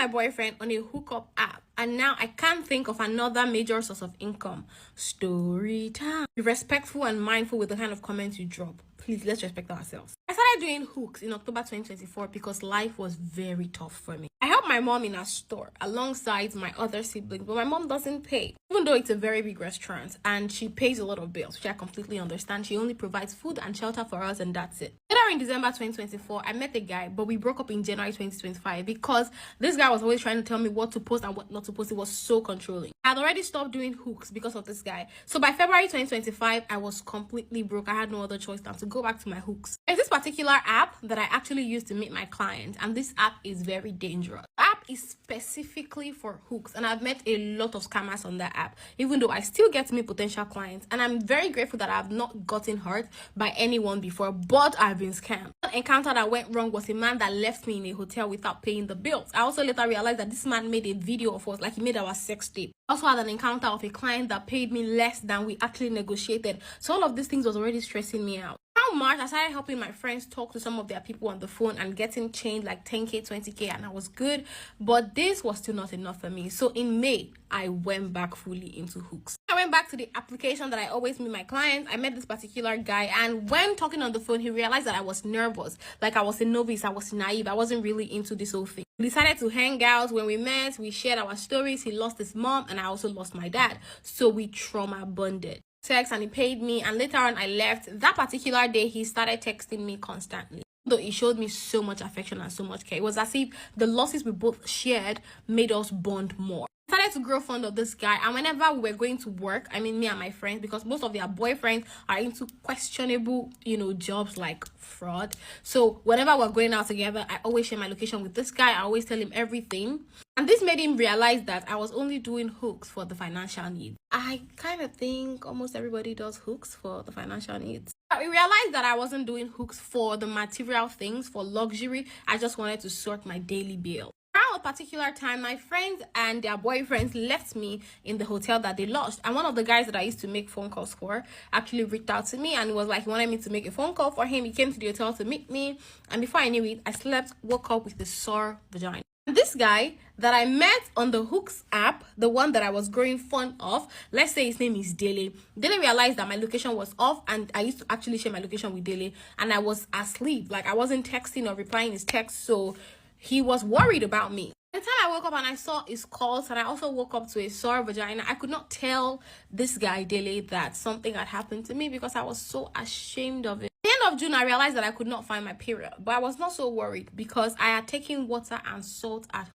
my boyfriend on a hookup app, and now I can't think of another major source of income. Story time. Be respectful and mindful with the kind of comments you drop. Please, let's respect ourselves. I started doing hooks in October 2024 because life was very tough for me. I helped my mom in a store alongside my other siblings, but my mom doesn't pay. Even though it's a very big restaurant and she pays a lot of bills, which I completely understand, she only provides food and shelter for us, and that's it. Later in December 2024, I met a guy, but we broke up in January 2025 because this guy was always trying to tell me what to post and what not to post. It was so controlling. I had already stopped doing hooks because of this guy. So by February 2025, I was completely broke. I had no other choice than to go back to my hooks. There's this particular app that I actually use to meet my clients, and this app is very dangerous. The app is specifically for hooks, and I've met a lot of scammers on that app, even though I still get to meet potential clients, and I'm very grateful that I've not gotten hurt by anyone before, but I've been scammed. One encounter that went wrong was a man that left me in a hotel without paying the bills. I also later realized that this man made a video of us, like he made our sex tape. I also had an encounter of a client that paid me less than we actually negotiated. So all of these things was already stressing me out. Around March, I started helping my friends talk to some of their people on the phone and getting changed like 10k, 20k, and I was good. But this was still not enough for me. So in May, I went back fully into hooks. I went back to the application that I always meet my clients. I met this particular guy, and when talking on the phone, he realized that I was nervous. Like I was a novice, I was naive, I wasn't really into this whole thing. We decided to hang out. When we met, we shared our stories. He lost his mom, and I also lost my dad. So we trauma bonded. Text, and he paid me, and later on I left. That particular day he started texting me constantly, though he showed me so much affection and so much care. It was as if the losses we both shared made us bond more. I started to grow fond of this guy, and whenever we were going to work, I mean me and my friends, because most of their boyfriends are into questionable jobs like fraud, so whenever we're going out together, I always share my location with this guy. I always tell him everything, and this made him realize that I was only doing hooks for the financial needs. I kind of think almost everybody does hooks for the financial needs. We realized that I wasn't doing hooks for the material things, for luxury. I just wanted to sort my daily bill. Around a particular time, my friends and their boyfriends left me in the hotel that they lost, and one of the guys that I used to make phone calls for actually reached out to me and was like, he wanted me to make a phone call for him. He came to the hotel to meet me, and before I knew it, I woke up with a sore vagina. This guy that I met on the hooks app, the one that I was growing fond of, let's say his name is Dele. Dele realized that my location was off, and I used to actually share my location with Dele, and I was asleep. Like I wasn't texting or replying his text, so he was worried about me. By the time I woke up and I saw his calls, and I also woke up to a sore vagina, I could not tell this guy Dele that something had happened to me because I was so ashamed of it. At the end of June, I realized that I could not find my period, but I was not so worried because I had taken water and salt at